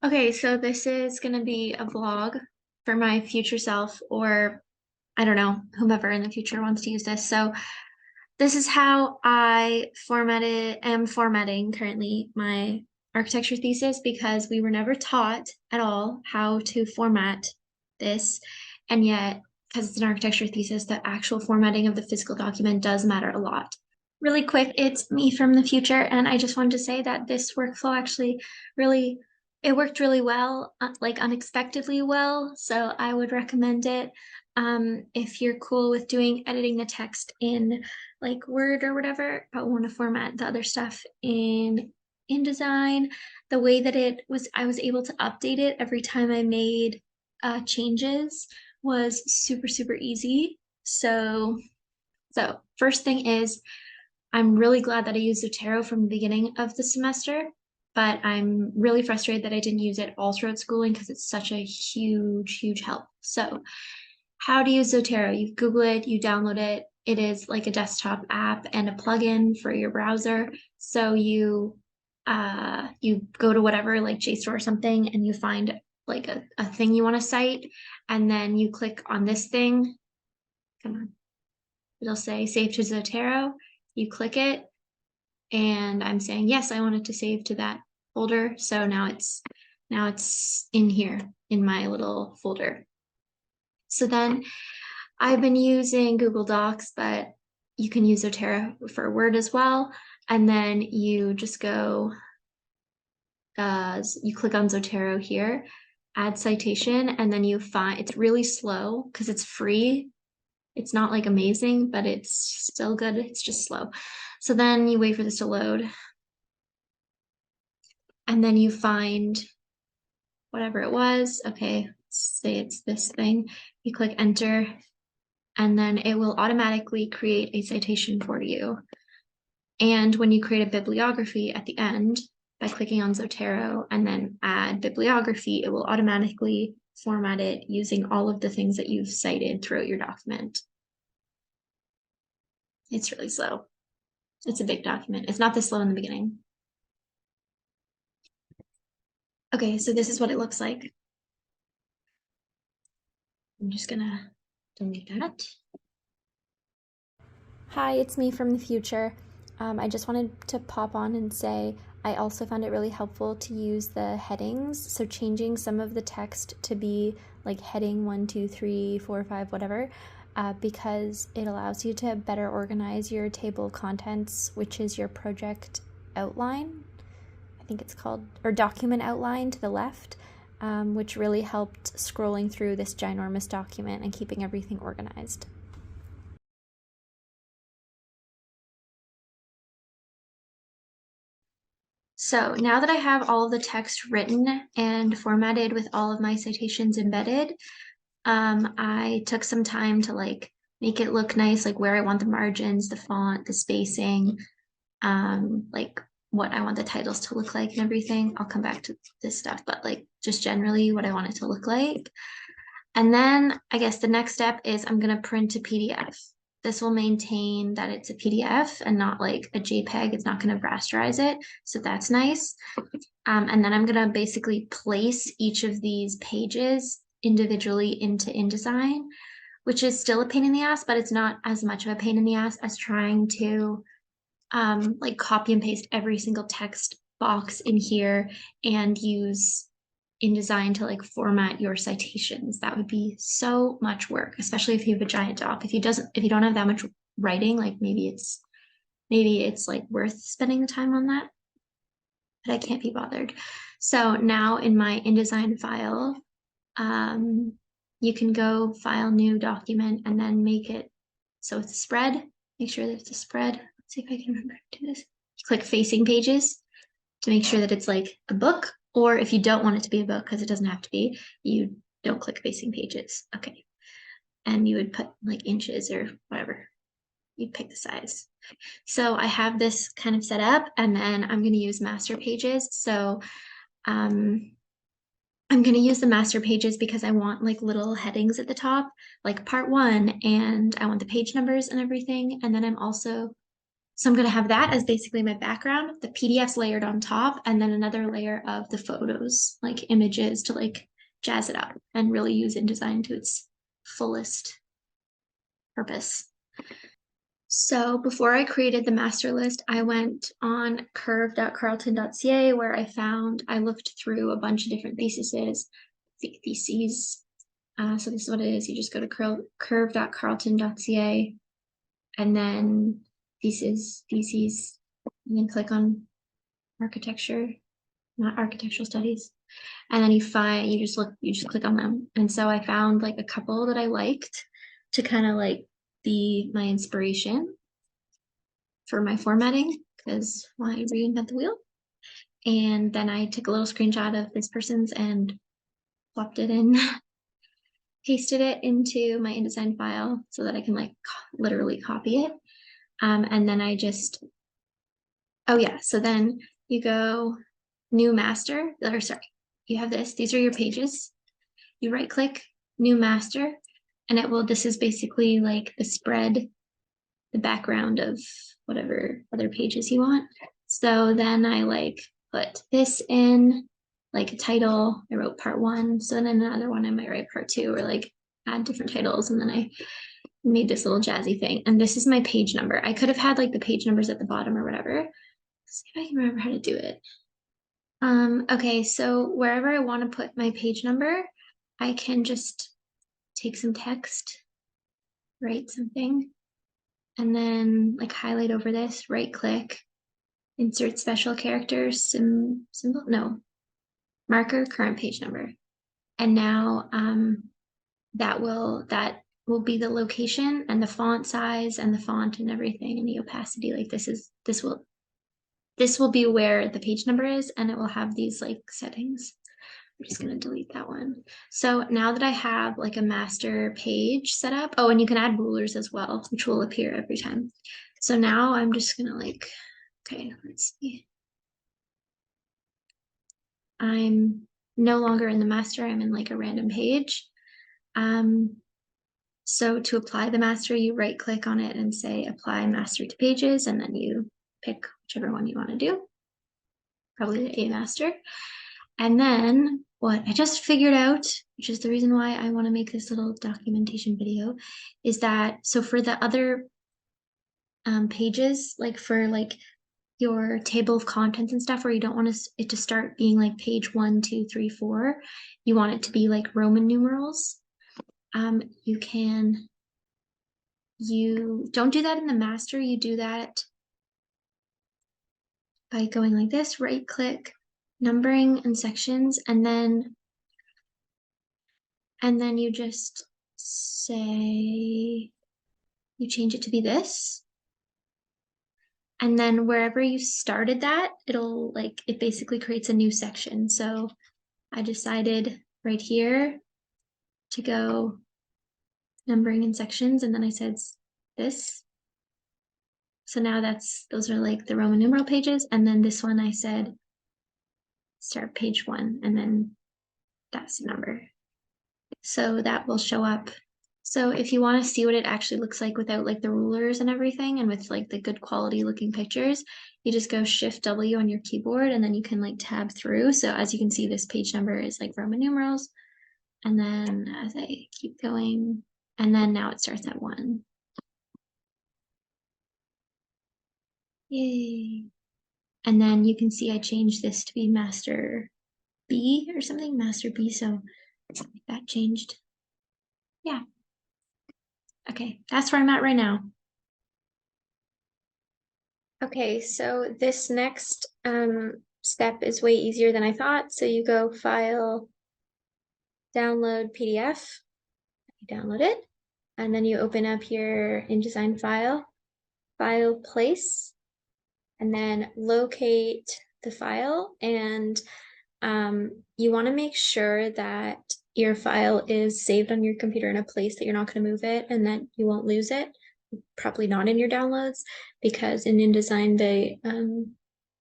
Okay, so this is going to be a vlog for my future self, or I don't know, whomever in the future wants to use this. So this is how I am formatting currently my architecture thesis because we were never taught at all how to format this. And yet, because it's an architecture thesis, the actual formatting of the physical document does matter a lot. Really quick, it's me from the future, and I just wanted to say that this workflow actually really it worked really well, like unexpectedly well. So I would recommend it if you're cool with editing the text in like Word or whatever, but want to format the other stuff in InDesign. The way that I was able to update it every time I made changes was super, super easy. So first thing is, I'm really glad that I used Zotero from the beginning of the semester, but I'm really frustrated that I didn't use it all throughout schooling because it's such a huge, huge help. So how to use Zotero? You Google it, you download it. It is like a desktop app and a plugin for your browser. So you go to whatever like JSTOR or something and you find like a thing you want to cite, and then you click on this thing. Come on. It'll say save to Zotero. You click it, and I'm saying, yes, I want it to save to that folder. So now it's in here in my little folder. So then I've been using Google Docs, but you can use Zotero for Word as well. And then you just you click on Zotero here, add citation, and then you find it's really slow because it's free. It's not like amazing, but it's still good. It's just slow. So then you wait for this to load. And then you find whatever it was. Okay, say it's this thing. You click enter, and then it will automatically create a citation for you. And when you create a bibliography at the end, by clicking on Zotero and then add bibliography, it will automatically format it using all of the things that you've cited throughout your document. It's really slow. It's a big document. It's not this slow in the beginning. Okay, so this is what it looks like. I'm just gonna delete that. Hi, it's me from the future. I just wanted to pop on and say I also found it really helpful to use the headings. So, changing some of the text to be like heading 1, 2, 3, 4, 5, whatever, because it allows you to better organize your table of contents, which is your project outline. I think it's called, or document outline to the left, which really helped scrolling through this ginormous document and keeping everything organized. So now that I have all of the text written and formatted with all of my citations embedded, I took some time to like make it look nice, like where I want the margins, the font, the spacing, like what I want the titles to look like and everything. I'll come back to this stuff, but like just generally what I want it to look like. And then I guess the next step is I'm gonna print a PDF. This will maintain that it's a PDF and not like a JPEG. It's not gonna rasterize it. So that's nice. And then I'm gonna basically place each of these pages individually into InDesign, which is still a pain in the ass, but it's not as much of a pain in the ass as trying to like copy and paste every single text box in here and use InDesign to like format your citations. That would be so much work, especially if you have a giant doc. If you don't have that much writing, like maybe it's like worth spending the time on that, but I can't be bothered. So now in my InDesign file, you can go file new document and then make it so it's a spread. Make sure that it's a spread. Let's see if I can remember to do this. Click facing pages to make sure that it's like a book, or if you don't want it to be a book, because it doesn't have to be, you don't click facing pages. Okay. And you would put like inches or whatever. You pick the size. So I have this kind of set up, and then I'm going to use master pages. So I'm going to use the master pages because I want like little headings at the top, like part 1, and I want the page numbers and everything. And then I'm also So I'm going to have that as basically my background, the PDFs layered on top, and then another layer of the photos, like images to like jazz it up and really use InDesign to its fullest purpose. So before I created the master list, I went on curve.carleton.ca where I looked through a bunch of different theses. So this is what it is. You just go to curve.carleton.ca and then theses, and then click on architecture, not architectural studies. And then you just click on them. And so I found like a couple that I liked to kind of like be my inspiration for my formatting, because why reinvent the wheel? And then I took a little screenshot of this person's and plopped it in, pasted it into my InDesign file so that I can like literally copy it. And then oh yeah, so then you go new master, or sorry, you have these are your pages. You right click, new master, and this is basically like the spread, the background of whatever other pages you want. So then I like put this in, like a title. I wrote part 1. So then another one I might write part 2, or like add different titles. And then I made this little jazzy thing. And this is my page number. I could have had like the page numbers at the bottom or whatever. Let's see if I can remember how to do it. Okay, so wherever I want to put my page number, I can just take some text, write something, and then like highlight over this, right click, insert special characters, symbol, no, marker, current page number. And now that will be the location and the font size and the font and everything and the opacity. Like this will be where the page number is, and it will have these like settings. I'm just gonna delete that one. So now that I have like a master page set up, oh, and you can add rulers as well, which will appear every time. So now I'm just gonna like, okay, let's see. I'm no longer in the master, I'm in like a random page. So to apply the master, you right click on it and say apply master to pages, and then you pick whichever one you want to do, probably the A master. And then what I just figured out, which is the reason why I want to make this little documentation video, is that so for the other pages, like for like your table of contents and stuff, where you don't want it to start being like page 1, 2, 3, 4, you want it to be like Roman numerals. You don't do that in the master, you do that by going like this, right click, numbering and sections, and then you just say, you change it to be this. And then wherever you started that, it basically creates a new section. So I decided right here to go numbering and sections, and then I said this. So now those are like the Roman numeral pages. And then this one I said start page 1, and then that's the number. So that will show up. So if you want to see what it actually looks like without like the rulers and everything, and with like the good quality looking pictures, you just go Shift W on your keyboard, and then you can like tab through. So as you can see, this page number is like Roman numerals. And then as I keep going, and then now it starts at 1. Yay. And then you can see I changed this to be master B or something, master B. So that changed. Yeah. Okay, that's where I'm at right now. Okay, so this next step is way easier than I thought. So you go File, Download PDF, you download it, and then you open up your InDesign file, File, Place, and then locate the file. And you want to make sure that your file is saved on your computer in a place that you're not going to move it and that you won't lose it. Probably not in your downloads, because in InDesign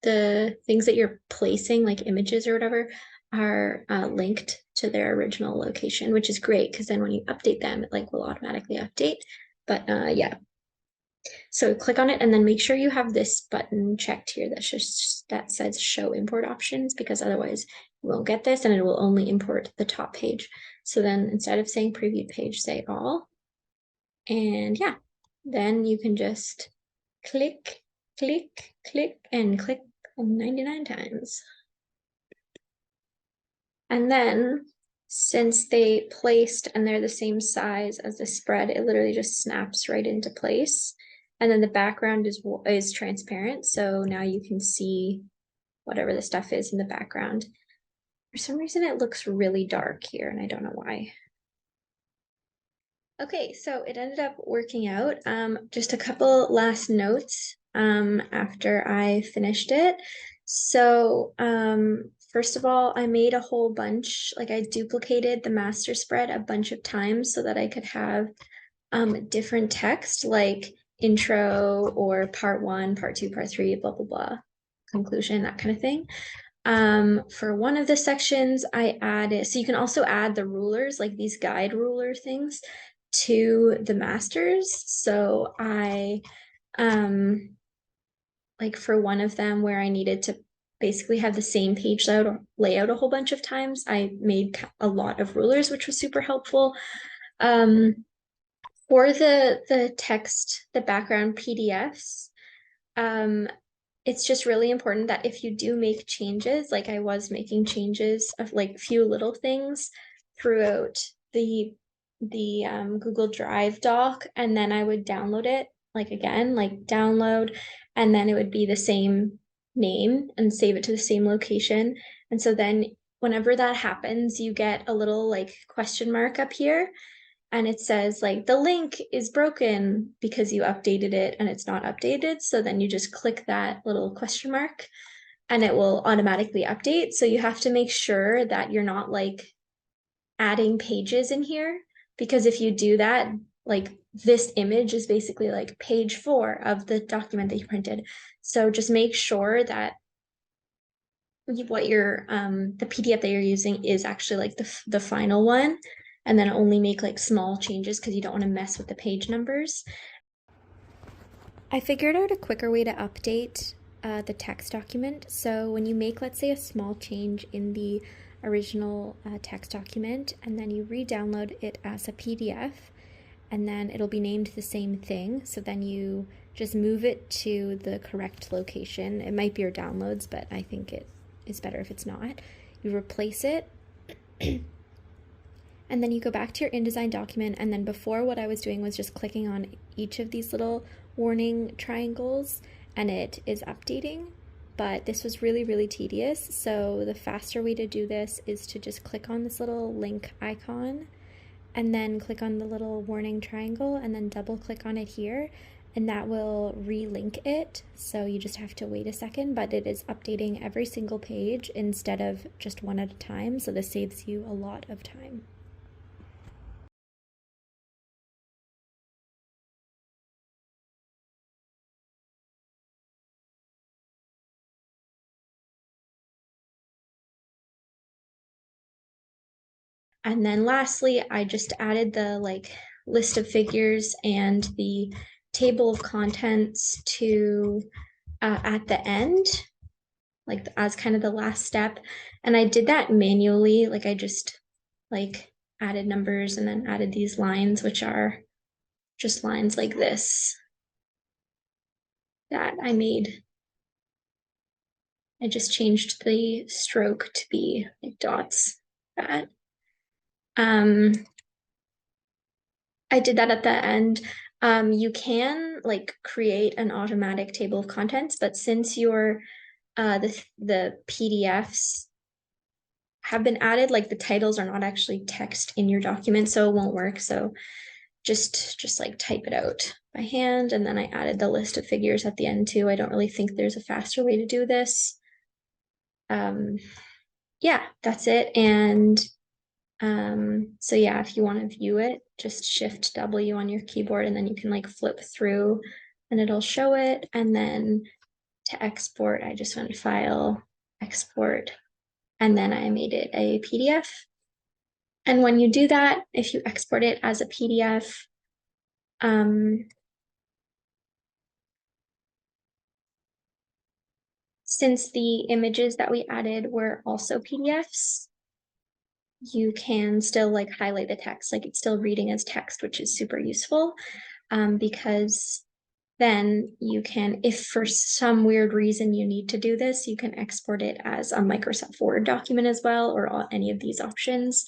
the things that you're placing, like images or whatever, are linked to their original location, which is great because then when you update them, it like will automatically update. But yeah. So click on it and then make sure you have this button checked here that says show import options, because otherwise you won't get this and it will only import the top page. So then instead of saying preview page, say all. And yeah, then you can just click, click, click, and click 99 times. And then since they placed and they're the same size as the spread, it literally just snaps right into place. And then the background is transparent. So now you can see whatever the stuff is in the background. For some reason, it looks really dark here, and I don't know why. Okay, so it ended up working out. Just a couple last notes after I finished it. So first of all, I made a whole bunch, like I duplicated the master spread a bunch of times so that I could have different text like intro or part 1, part 2, part 3, blah, blah, blah, conclusion, that kind of thing. For one of the sections, I added, so you can also add the rulers, like these guide ruler things, to the masters. So I, like for one of them where I needed to basically have the same page layout a whole bunch of times, I made a lot of rulers, which was super helpful. For the text, the background PDFs, it's just really important that if you do make changes, like I was making changes of like few little things throughout the Google Drive doc, and then I would download it like again, like download, and then it would be the same name and save it to the same location. And so then whenever that happens, you get a little like question mark up here, and it says like the link is broken because you updated it and it's not updated. So then you just click that little question mark and it will automatically update. So you have to make sure that you're not like adding pages in here, because if you do that, like this image is basically like page 4 of the document that you printed. So just make sure that what your the PDF that you're using is actually like the final one, and then only make like small changes because you don't want to mess with the page numbers. I figured out a quicker way to update the text document. So when you make, let's say, a small change in the original text document, and then you re-download it as a PDF, and then it'll be named the same thing. So then you just move it to the correct location. It might be your downloads, but I think it is better if it's not. You replace it, and then you go back to your InDesign document, and then before, what I was doing was just clicking on each of these little warning triangles, and it is updating. But this was really, really tedious. So the faster way to do this is to just click on this little link icon and then click on the little warning triangle and then double click on it here, and that will relink it. So you just have to wait a second, but it is updating every single page instead of just one at a time. So this saves you a lot of time. And then lastly, I just added the like list of figures and the table of contents to at the end, like as kind of the last step. And I did that manually, like I just like added numbers and then added these lines, which are just lines like this that I made. I just changed the stroke to be like dots. That I did that at the end. You can like create an automatic table of contents, but since your the PDFs have been added, like the titles are not actually text in your document, so it won't work. So just like type it out by hand, and then I added the list of figures at the end too. I don't really think there's a faster way to do this. Yeah, that's it. And so yeah, if you want to view it, just Shift W on your keyboard and then you can like flip through and it'll show it. And then to export, I just went File, Export, and then I made it a PDF. And when you do that, if you export it as a PDF, since the images that we added were also PDFs, you can still like highlight the text, like it's still reading as text, which is super useful, because then you can, if for some weird reason you need to do this, you can export it as a Microsoft Word document as well, or any of these options,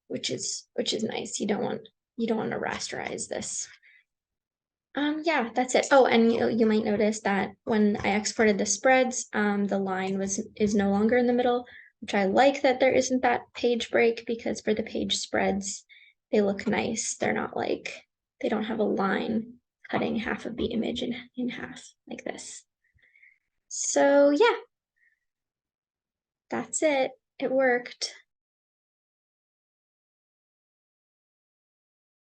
which is nice. You don't want to rasterize this. Yeah, that's it. Oh, and you might notice that when I exported the spreads, the line is no longer in the middle, which I like that there isn't that page break, because for the page spreads, they look nice. They're not like, they don't have a line cutting half of the image in half like this. So yeah, that's it. It worked.